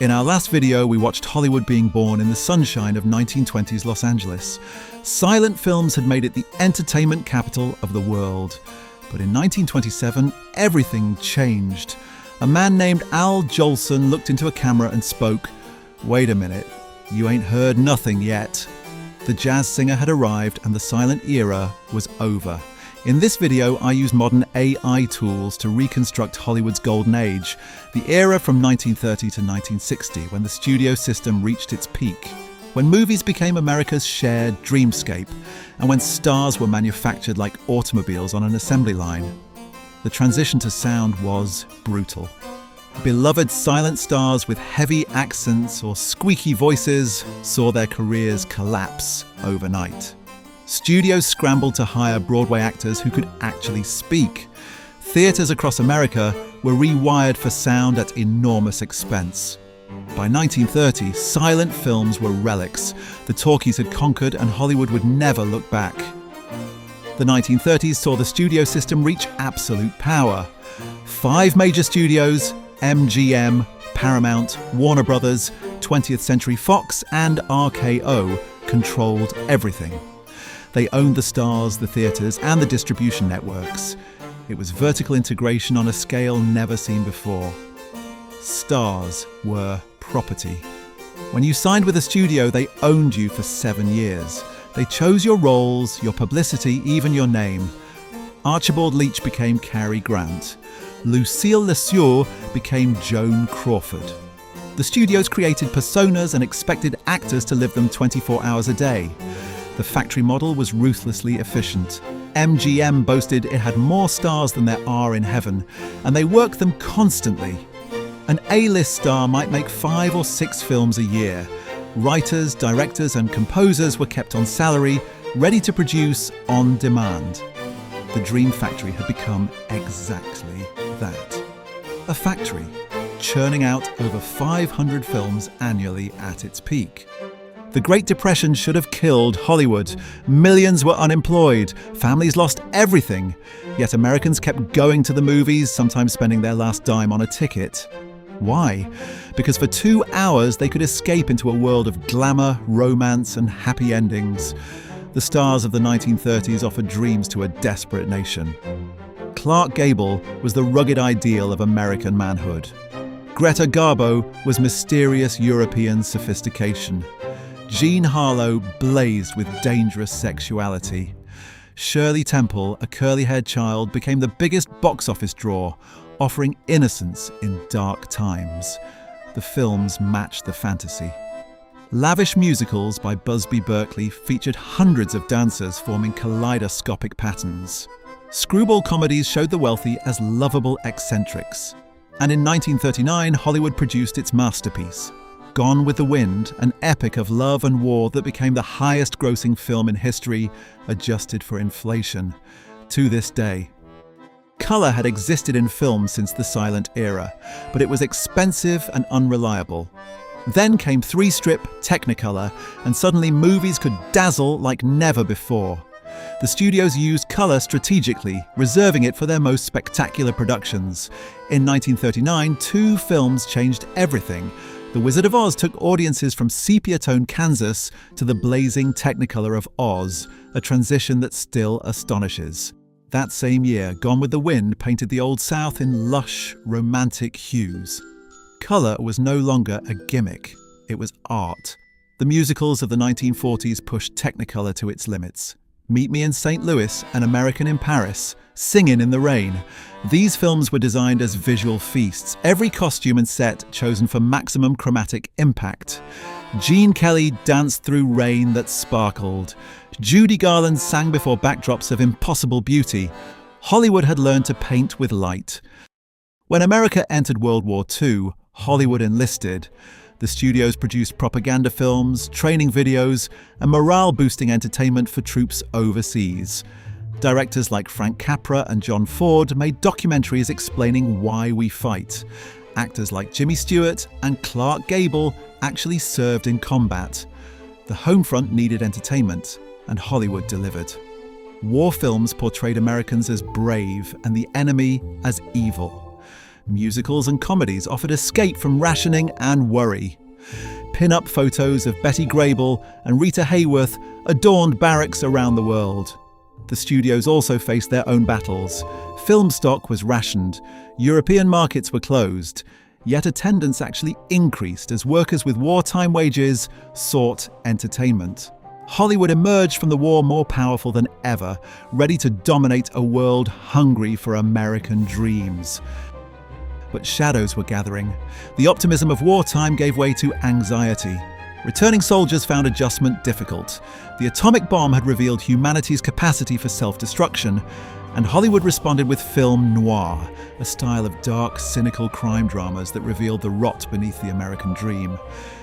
In our last video, we watched Hollywood being born in the sunshine of 1920s Los Angeles. Silent films had made it the entertainment capital of the world. But in 1927, everything changed. A man named Al Jolson looked into a camera and spoke. "Wait a minute, you ain't heard nothing yet." The jazz singer had arrived and the silent era was over. In this video, I use modern AI tools to reconstruct Hollywood's golden age, the era from 1930 to 1960, when the studio system reached its peak, when movies became America's shared dreamscape, and when stars were manufactured like automobiles on an assembly line. The transition to sound was brutal. Beloved silent stars with heavy accents or squeaky voices saw their careers collapse overnight. Studios scrambled to hire Broadway actors who could actually speak. Theaters across America were rewired for sound at enormous expense. By 1930, silent films were relics. The talkies had conquered and Hollywood would never look back. The 1930s saw the studio system reach absolute power. 5 major studios, MGM, Paramount, Warner Brothers, 20th Century Fox, and RKO, controlled everything. They owned the stars, the theatres, and the distribution networks. It was vertical integration on a scale never seen before. Stars were property. When you signed with a studio, they owned you for 7 years. They chose your roles, your publicity, even your name. Archibald Leach became Cary Grant. Lucille LeSueur became Joan Crawford. The studios created personas and expected actors to live them 24 hours a day. The factory model was ruthlessly efficient. MGM boasted it had more stars than there are in heaven, and they worked them constantly. An A-list star might make 5 or 6 films a year. Writers, directors, and composers were kept on salary, ready to produce on demand. The Dream Factory had become exactly that. A factory, churning out over 500 films annually at its peak. The Great Depression should have killed Hollywood. Millions were unemployed. Families lost everything. Yet Americans kept going to the movies, sometimes spending their last dime on a ticket. Why? Because for 2 hours they could escape into a world of glamour, romance, and happy endings. The stars of the 1930s offered dreams to a desperate nation. Clark Gable was the rugged ideal of American manhood. Greta Garbo was mysterious European sophistication. Jean Harlow blazed with dangerous sexuality. Shirley Temple, a curly-haired child, became the biggest box office draw, offering innocence in dark times. The films matched the fantasy. Lavish musicals by Busby Berkeley featured hundreds of dancers forming kaleidoscopic patterns. Screwball comedies showed the wealthy as lovable eccentrics. And in 1939, Hollywood produced its masterpiece, Gone with the Wind, an epic of love and war that became the highest-grossing film in history, adjusted for inflation, to this day. Color had existed in film since the silent era, but it was expensive and unreliable. Then came 3-strip Technicolor, and suddenly movies could dazzle like never before. The studios used color strategically, reserving it for their most spectacular productions. In 1939, 2 films changed everything. The Wizard of Oz took audiences from sepia-toned Kansas to the blazing Technicolor of Oz, a transition that still astonishes. That same year, Gone with the Wind painted the Old South in lush, romantic hues. Color was no longer a gimmick, it was art. The musicals of the 1940s pushed Technicolor to its limits. Meet Me in St. Louis, An American in Paris, Singin' in the Rain. These films were designed as visual feasts, every costume and set chosen for maximum chromatic impact. Gene Kelly danced through rain that sparkled. Judy Garland sang before backdrops of impossible beauty. Hollywood had learned to paint with light. When America entered World War II, Hollywood enlisted. The studios produced propaganda films, training videos, and morale-boosting entertainment for troops overseas. Directors like Frank Capra and John Ford made documentaries explaining why we fight. Actors like Jimmy Stewart and Clark Gable actually served in combat. The home front needed entertainment, and Hollywood delivered. War films portrayed Americans as brave and the enemy as evil. Musicals and comedies offered escape from rationing and worry. Pin-up photos of Betty Grable and Rita Hayworth adorned barracks around the world. The studios also faced their own battles. Film stock was rationed, European markets were closed, yet attendance actually increased as workers with wartime wages sought entertainment. Hollywood emerged from the war more powerful than ever, ready to dominate a world hungry for American dreams. But shadows were gathering. The optimism of wartime gave way to anxiety. Returning soldiers found adjustment difficult. The atomic bomb had revealed humanity's capacity for self-destruction, and Hollywood responded with film noir, a style of dark, cynical crime dramas that revealed the rot beneath the American dream.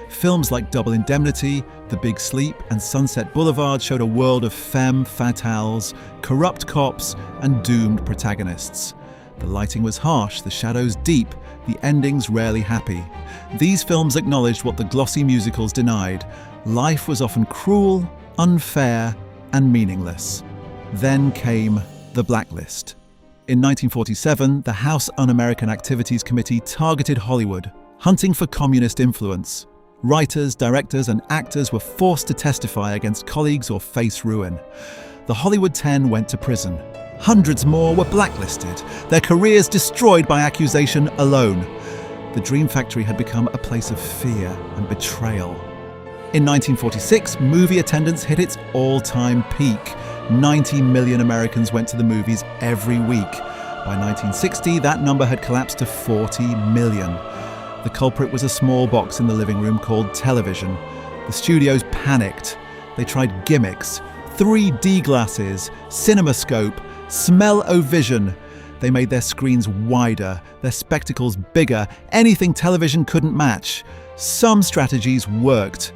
Films like Double Indemnity, The Big Sleep, and Sunset Boulevard showed a world of femme fatales, corrupt cops, and doomed protagonists. The lighting was harsh, the shadows deep, the endings rarely happy. These films acknowledged what the glossy musicals denied. Life was often cruel, unfair, and meaningless. Then came the blacklist. In 1947, the House Un-American Activities Committee targeted Hollywood, hunting for communist influence. Writers, directors, and actors were forced to testify against colleagues or face ruin. The Hollywood 10 went to prison. Hundreds more were blacklisted, their careers destroyed by accusation alone. The Dream Factory had become a place of fear and betrayal. In 1946, movie attendance hit its all-time peak. 90 million Americans went to the movies every week. By 1960, that number had collapsed to 40 million. The culprit was a small box in the living room called television. The studios panicked. They tried gimmicks, 3D glasses, CinemaScope, smell-o-vision. They made their screens wider, their spectacles bigger, anything television couldn't match. Some strategies worked.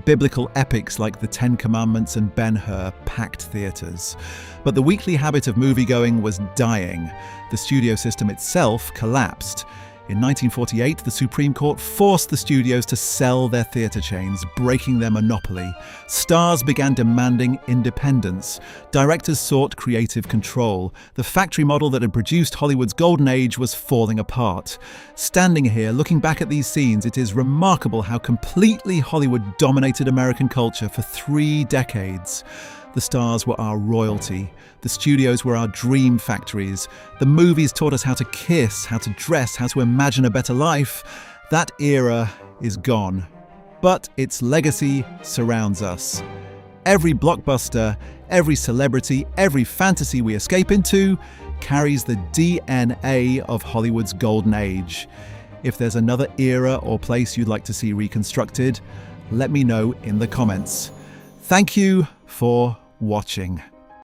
Biblical epics like The Ten Commandments and Ben-Hur packed theaters. But the weekly habit of moviegoing was dying. The studio system itself collapsed. In 1948, the Supreme Court forced the studios to sell their theatre chains, breaking their monopoly. Stars began demanding independence. Directors sought creative control. The factory model that had produced Hollywood's golden age was falling apart. Standing here, looking back at these scenes, it is remarkable how completely Hollywood dominated American culture for 3 decades. The stars were our royalty. The studios were our dream factories. The movies taught us how to kiss, how to dress, how to imagine a better life. That era is gone. But its legacy surrounds us. Every blockbuster, every celebrity, every fantasy we escape into carries the DNA of Hollywood's golden age. If there's another era or place you'd like to see reconstructed, let me know in the comments. Thank you for watching.